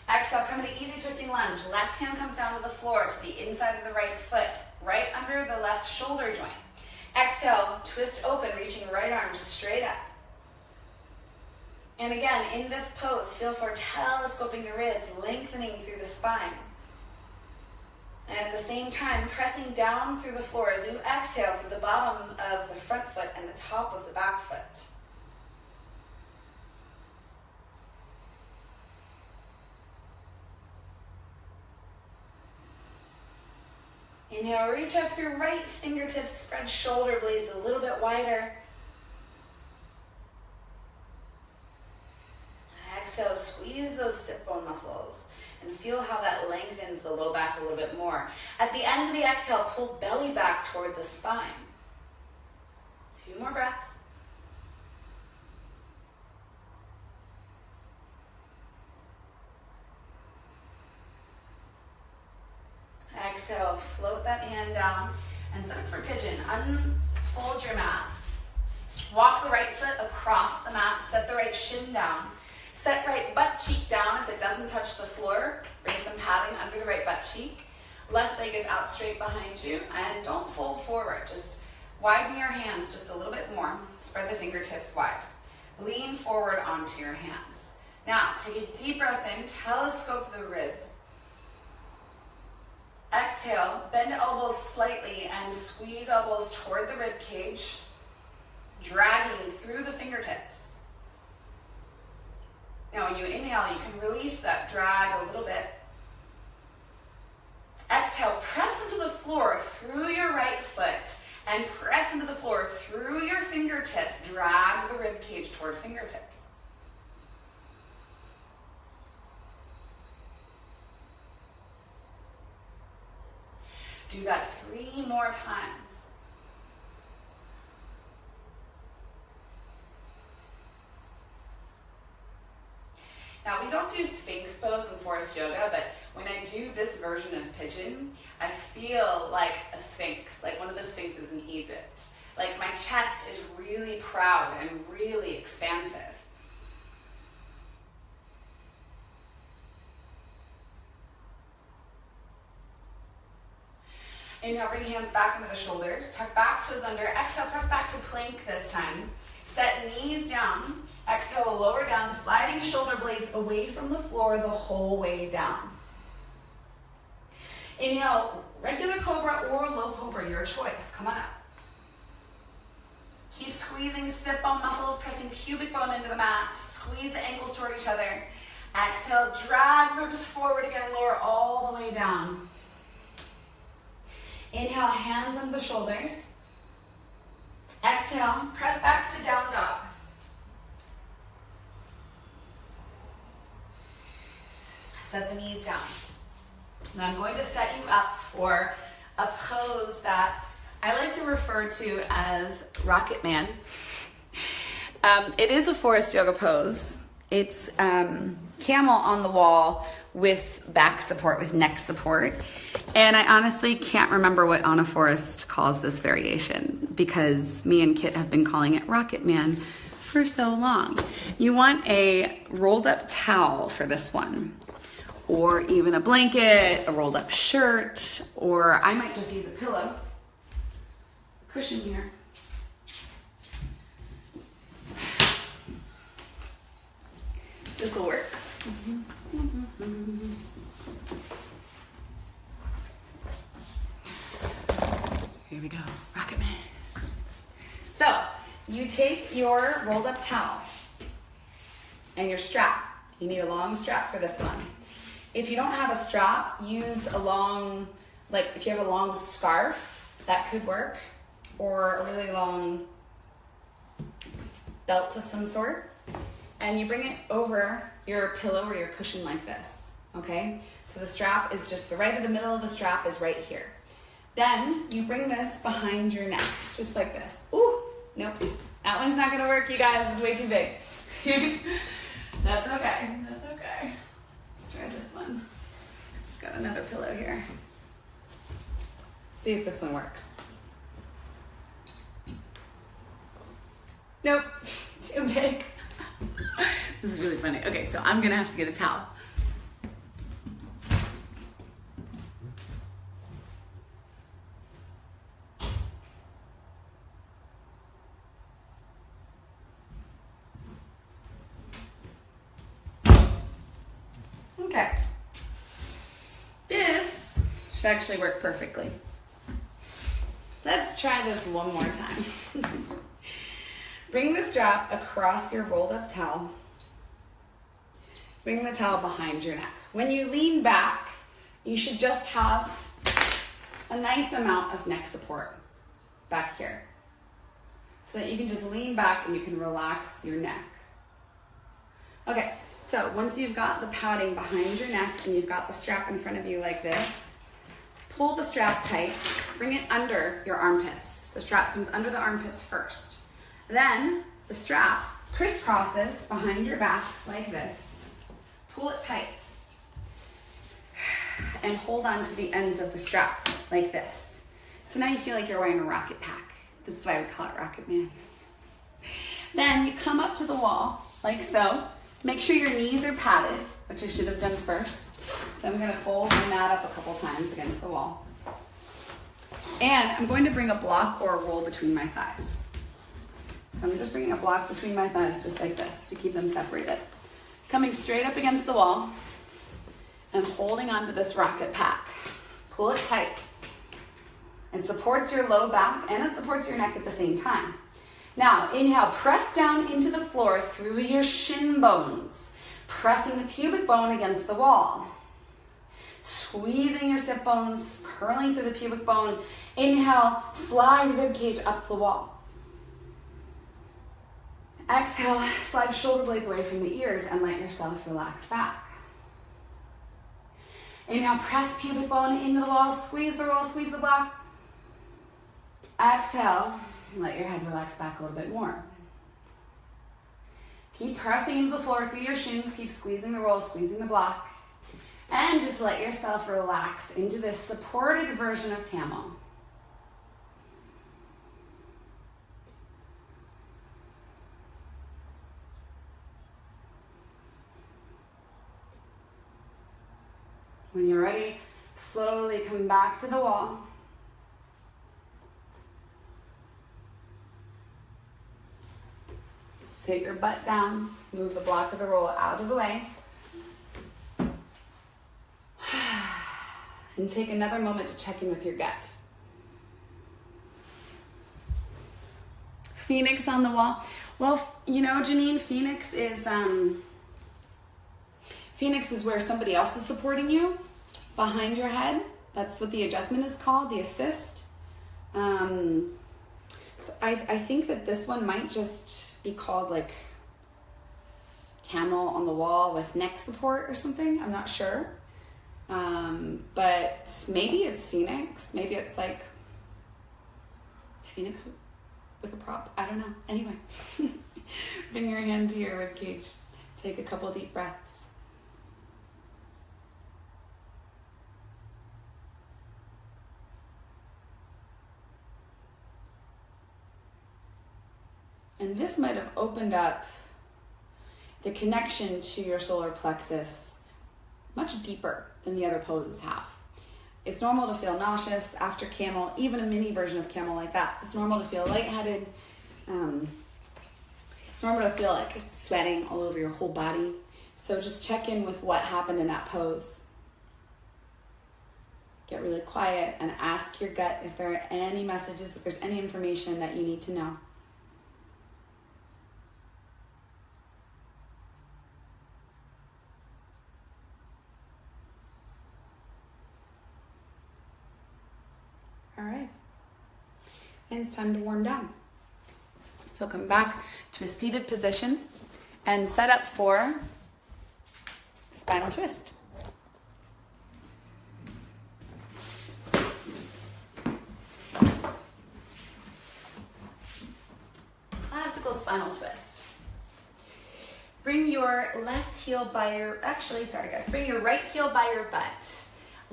Exhale, come into easy twisting lunge. Left hand comes down to the floor to the inside of the right foot, right under the left shoulder joint. Exhale, twist open, reaching right arm straight up. And again, in this pose, feel for telescoping the ribs, lengthening through the spine. And at the same time, pressing down through the floor as you exhale through the bottom of the front foot and the top of the back foot. Inhale, reach up through right fingertips, spread shoulder blades a little bit wider. Exhale, squeeze those sit bone muscles and feel how that lengthens the low back a little bit more. At the end of the exhale, pull belly back toward the spine. 2 more breaths. Exhale, float that hand down and set up for pigeon. Unfold your mat. Walk the right foot across the mat. Set the right shin down. Set right butt cheek down if it doesn't touch the floor. Bring some padding under the right butt cheek. Left leg is out straight behind you. And don't fold forward. Just widen your hands just a little bit more. Spread the fingertips wide. Lean forward onto your hands. Now, take a deep breath in. Telescope the ribs. Exhale, bend elbows slightly and squeeze elbows toward the rib cage, dragging through the fingertips. Now when you inhale, you can release that drag a little bit. Exhale, press into the floor through your right foot and press into the floor through your fingertips. Drag the rib cage toward fingertips. Do that 3 more times. Now, we don't do Sphinx pose in Forrest Yoga, but when I do this version of pigeon, I feel like a sphinx, like one of the sphinxes in Egypt. Like my chest is really proud and really expansive. Inhale, bring hands back into the shoulders. Tuck back, toes under. Exhale, press back to plank this time. Set knees down. Exhale, lower down, sliding shoulder blades away from the floor the whole way down. Inhale, regular cobra or low cobra, your choice. Come on up. Keep squeezing sit bone muscles, pressing pubic bone into the mat. Squeeze the ankles toward each other. Exhale, drag ribs forward again, lower all the way down. Inhale, hands on the shoulders. Exhale, press back to down dog. Set the knees down. Now I'm going to set you up for a pose that I like to refer to as Rocket Man. It is a Forrest Yoga pose. It's camel on the wall with back support, with neck support. And I honestly can't remember what Anna Forrest calls this variation because me and Kit have been calling it Rocket Man for so long. You want a rolled up towel for this one, or even a blanket, a rolled up shirt, or I might just use a pillow, cushion here. This will work. Here we go, Rocket Man. So, you take your rolled up towel and your strap. You need a long strap for this one. If you don't have a strap, use a long, like if you have a long scarf, that could work, or a really long belt of some sort. And you bring it over your pillow or your cushion like this, okay? So the strap is just the right of the middle of the strap is right here. Then you bring this behind your neck, just like this. Ooh, nope, that one's not gonna work, you guys, it's way too big. That's okay, that's okay. Let's try this one. Got another pillow here. See if this one works. Nope, too big. This is really funny. Okay, so I'm gonna have to get a towel. Okay. This should actually work perfectly. Let's try this one more time. Bring the strap across your rolled up towel. Bring the towel behind your neck. When you lean back, you should just have a nice amount of neck support back here, so that you can just lean back and you can relax your neck. Okay, so once you've got the padding behind your neck and you've got the strap in front of you like this, pull the strap tight, bring it under your armpits. So strap comes under the armpits first. Then the strap crisscrosses behind your back like this. Pull it tight and hold on to the ends of the strap like this. So now you feel like you're wearing a rocket pack. This is why we call it Rocket Man. Then you come up to the wall like so. Make sure your knees are padded, which I should have done first. So I'm gonna fold my mat up a couple times against the wall. And I'm going to bring a block or a roll between my thighs. So I'm just bringing a block between my thighs just like this to keep them separated. Coming straight up against the wall and holding onto this rocket pack. Pull it tight. It supports your low back and it supports your neck at the same time. Now, inhale, press down into the floor through your shin bones. Pressing the pubic bone against the wall. Squeezing your sit bones, curling through the pubic bone. Inhale, slide rib cage up the wall. Exhale, slide shoulder blades away from the ears and let yourself relax back. Inhale, press pubic bone into the wall, squeeze the roll, squeeze the block. Exhale, let your head relax back a little bit more. Keep pressing into the floor through your shins, keep squeezing the roll, squeezing the block. And just let yourself relax into this supported version of camel. When you're ready, slowly come back to the wall. Sit your butt down, move the block of the roll out of the way. And take another moment to check in with your gut. Phoenix on the wall. Well, you know, Janine, Phoenix is where somebody else is supporting you behind your head. That's what the adjustment is called, the assist. So I think that this one might just be called like camel on the wall with neck support or something. I'm not sure. But maybe it's Phoenix. Maybe it's like Phoenix with a prop. I don't know. Anyway, bring your hand to your rib cage. Take a couple deep breaths. And this might have opened up the connection to your solar plexus much deeper than the other poses have. It's normal to feel nauseous after camel, even a mini version of camel like that. It's normal to feel lightheaded. It's normal to feel like sweating all over your whole body. So just check in with what happened in that pose. Get really quiet and ask your gut if there are any messages, if there's any information that you need to know. All right, and it's time to warm down. So come back to a seated position and set up for spinal twist. Classical spinal twist. Bring your left heel by your, bring your right heel by your butt.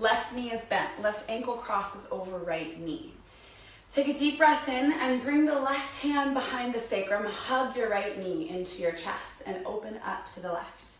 Left knee is bent, left ankle crosses over right knee. Take a deep breath in and bring the left hand behind the sacrum. Hug your right knee into your chest and open up to the left.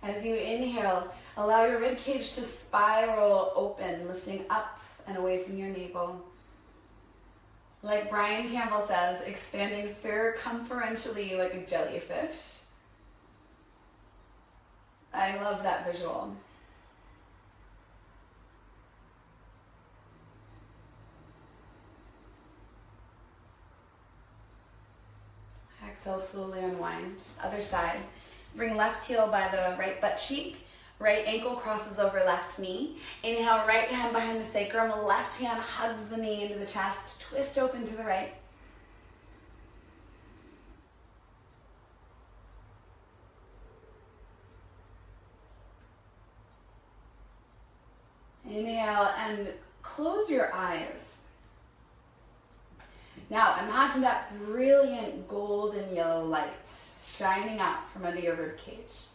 As you inhale, allow your rib cage to spiral open, lifting up and away from your navel. Like Brian Campbell says, expanding circumferentially like a jellyfish. I love that visual. Exhale, slowly unwind. Other side. Bring left heel by the right butt cheek. Right ankle crosses over left knee. Inhale, right hand behind the sacrum. Left hand hugs the knee into the chest. Twist open to the right. Inhale and close your eyes. Now imagine that brilliant golden yellow light shining up from under your rib cage.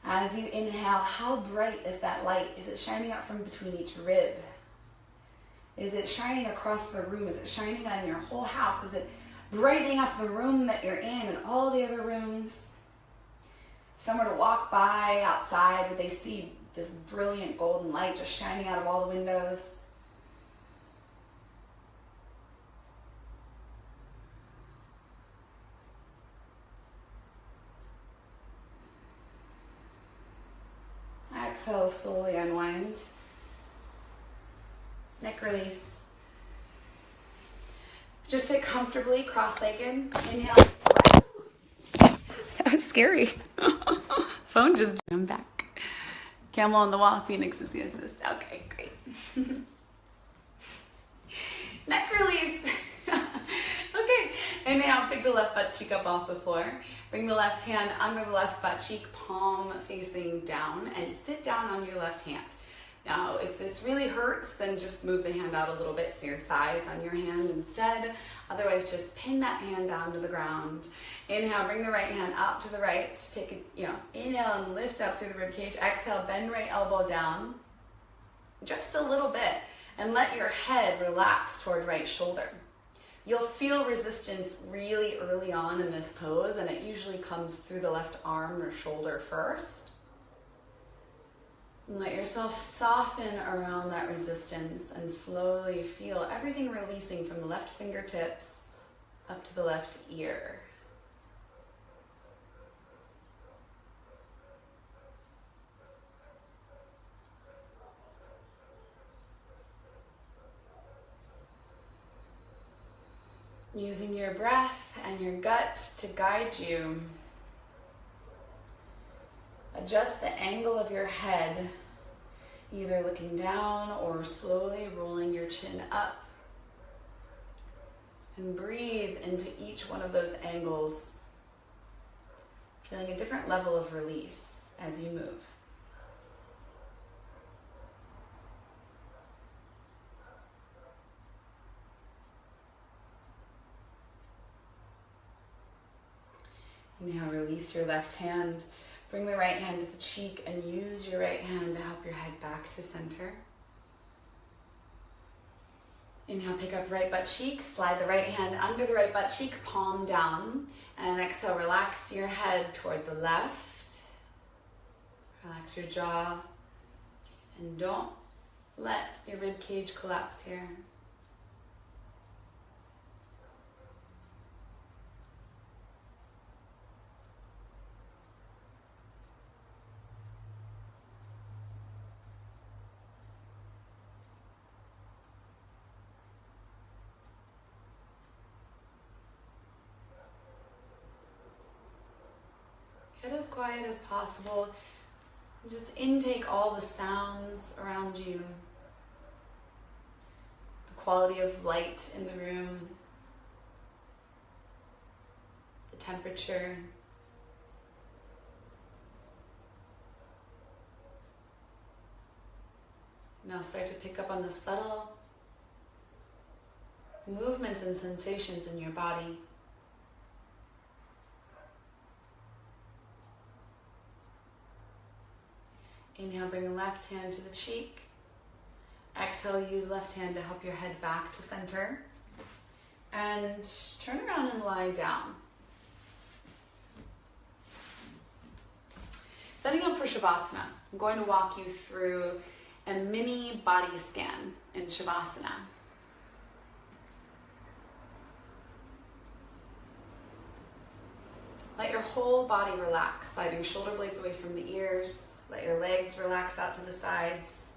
As you inhale, how bright is that light? Is it shining up from between each rib? Is it shining across the room? Is it shining on your whole house? Is it brightening up the room that you're in and all the other rooms? If someone were to walk by outside, would they see this brilliant golden light just shining out of all the windows? exhale, slowly unwind. Neck release. Just sit comfortably, cross-legged. Inhale. That was scary. Phone just jumped back. Camel on the wall, Phoenix is the assist. Okay, great. Neck release. Okay, inhale, pick the left butt cheek up off the floor. Bring the left hand under the left butt cheek, palm facing down, and sit down on your left hand. Now, if this really hurts, then just move the hand out a little bit so your thigh's on your hand instead. Otherwise, just pin that hand down to the ground. Inhale, bring the right hand out to the right. Take a, inhale and lift up through the rib cage. Exhale, bend right elbow down. Just a little bit. And let your head relax toward right shoulder. You'll feel resistance really early on in this pose, and it usually comes through the left arm or shoulder first. And let yourself soften around that resistance and slowly feel everything releasing from the left fingertips up to the left ear. Using your breath and your gut to guide you, adjust the angle of your head, either looking down or slowly rolling your chin up. And breathe into each one of those angles, feeling a different level of release as you move. Now release your left hand. Bring the right hand to the cheek and use your right hand to help your head back to center. Inhale, pick up right butt cheek. Slide the right hand under the right butt cheek, palm down. And exhale, relax your head toward the left. Relax your jaw. And don't let your rib cage collapse here. Get as quiet as possible. Just intake all the sounds around you. The quality of light in the room. The temperature. Now start to pick up on the subtle movements and sensations in your body. Inhale, bring the left hand to the cheek. Exhale, use left hand to help your head back to center. And turn around and lie down. Setting up for Shavasana, I'm going to walk you through a mini body scan in Shavasana. Let your whole body relax, sliding shoulder blades away from the ears. Let your legs relax out to the sides.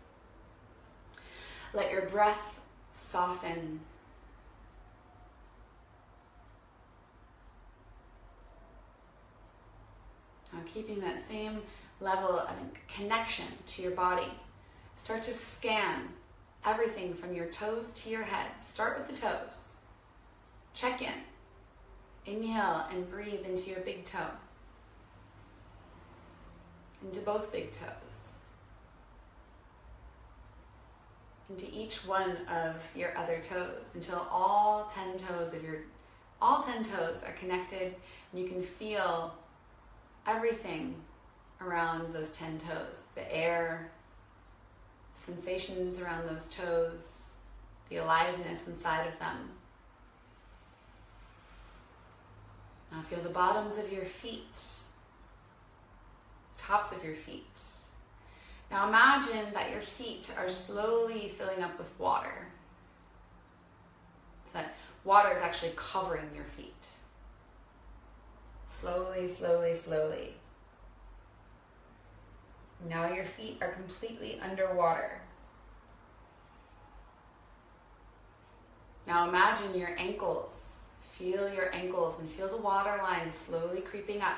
Let your breath soften. Now, keeping that same level of connection to your body, start to scan everything from your toes to your head. Start with the toes. Check in. Inhale and breathe into your big toe. Into both big toes. Into each one of your other toes until all 10 toes are connected, and you can feel everything around those 10 toes. The air, sensations around those toes, the aliveness inside of them. Now feel the bottoms of your feet, tops of your feet. Now imagine that your feet are slowly filling up with water. So that water is actually covering your feet. Slowly, slowly, slowly. Now your feet are completely underwater. Now imagine your ankles. Feel your ankles and feel the water line slowly creeping up.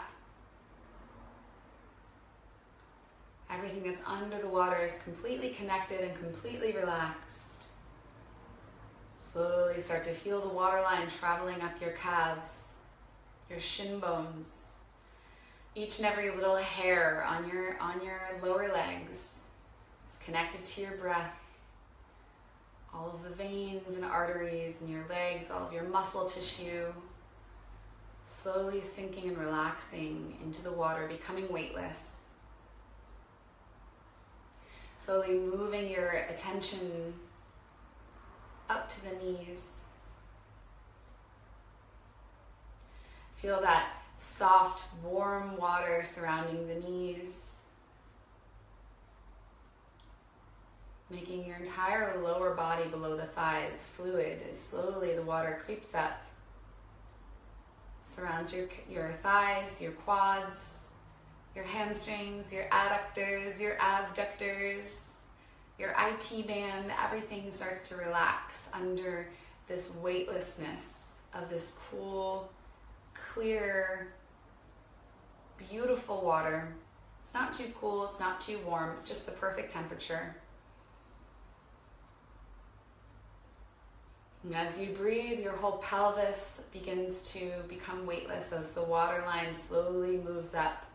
Everything that's under the water is completely connected and completely relaxed. Slowly start to feel the water line traveling up your calves, your shin bones, each and every little hair on your lower legs is connected to your breath. All of the veins and arteries in your legs, all of your muscle tissue, slowly sinking and relaxing into the water, becoming weightless. Slowly moving your attention up to the knees. Feel that soft, warm water surrounding the knees, making your entire lower body below the thighs fluid as slowly the water creeps up, surrounds your thighs, your quads, your hamstrings, your adductors, your abductors, your IT band. Everything starts to relax under this weightlessness of this cool, clear, beautiful water. It's not too cool, it's not too warm, it's just the perfect temperature. And as you breathe, your whole pelvis begins to become weightless as the water line slowly moves up.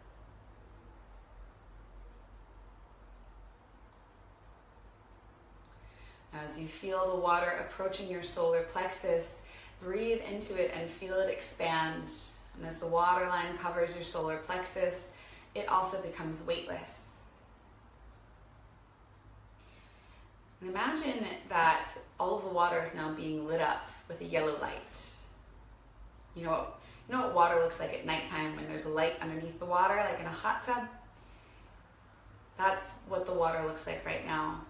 As you feel the water approaching your solar plexus, breathe into it and feel it expand. And as the water line covers your solar plexus, it also becomes weightless. And imagine that all of the water is now being lit up with a yellow light. You know what water looks like at nighttime when there's a light underneath the water, like in a hot tub? That's what the water looks like right now.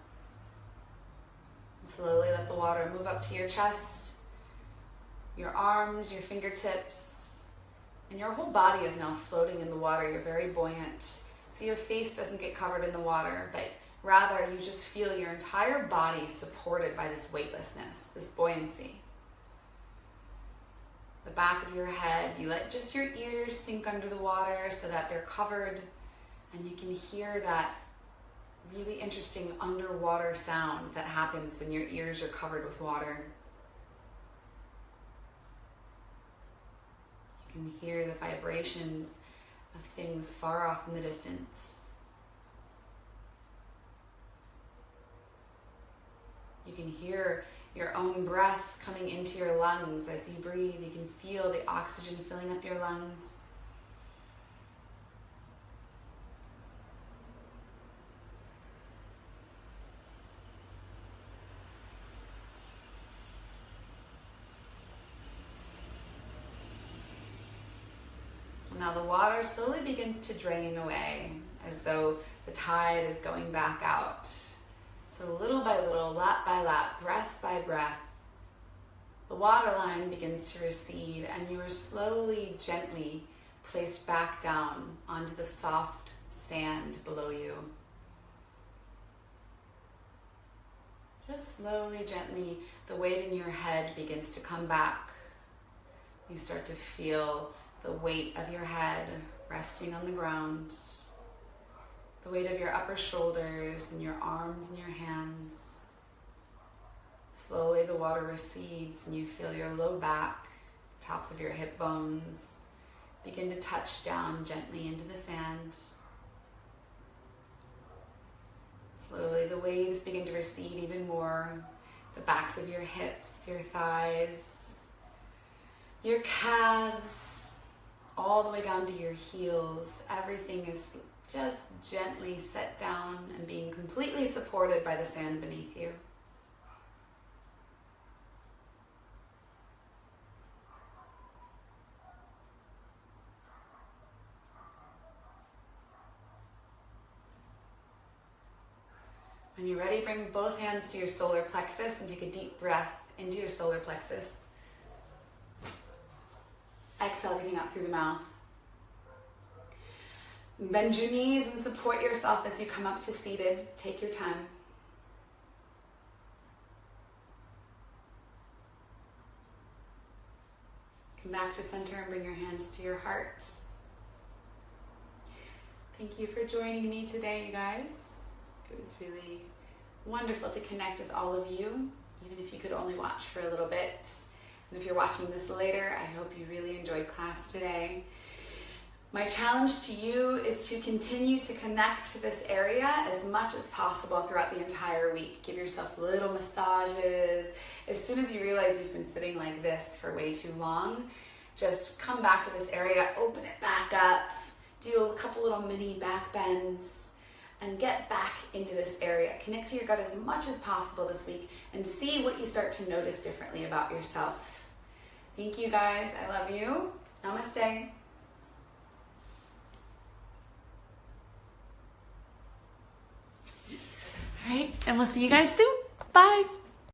Slowly let the water move up to your chest, your arms, your fingertips, and your whole body is now floating in the water. You're very buoyant. So your face doesn't get covered in the water, but rather you just feel your entire body supported by this weightlessness, this buoyancy. The back of your head, you let just your ears sink under the water so that they're covered, and you can hear that really interesting underwater sound that happens when your ears are covered with water. You can hear the vibrations of things far off in the distance. You can hear your own breath coming into your lungs as you breathe. You can feel the oxygen filling up your lungs. Now the water slowly begins to drain away as though the tide is going back out. So little by little, lap by lap, breath by breath, the water line begins to recede and you are slowly, gently placed back down onto the soft sand below you. Just slowly, gently, the weight in your head begins to come back. You start to feel the weight of your head resting on the ground, the weight of your upper shoulders and your arms and your hands. Slowly the water recedes and you feel your low back, tops of your hip bones begin to touch down gently into the sand. Slowly the waves begin to recede even more, the backs of your hips, your thighs, your calves, all the way down to your heels. Everything is just gently set down and being completely supported by the sand beneath you. When you're ready, bring both hands to your solar plexus and take a deep breath into your solar plexus. Exhale everything out through the mouth. Bend your knees and support yourself as you come up to seated. Take your time. Come back to center and bring your hands to your heart. Thank you for joining me today, you guys. It was really wonderful to connect with all of you, even if you could only watch for a little bit. And if you're watching this later, I hope you really enjoyed class today. My challenge to you is to continue to connect to this area as much as possible throughout the entire week. Give yourself little massages. As soon as you realize you've been sitting like this for way too long, just come back to this area, open it back up, do a couple little mini back bends, and get back into this area. Connect to your gut as much as possible this week and see what you start to notice differently about yourself. Thank you guys. I love you. Namaste. All right, and we'll see you guys soon. Bye.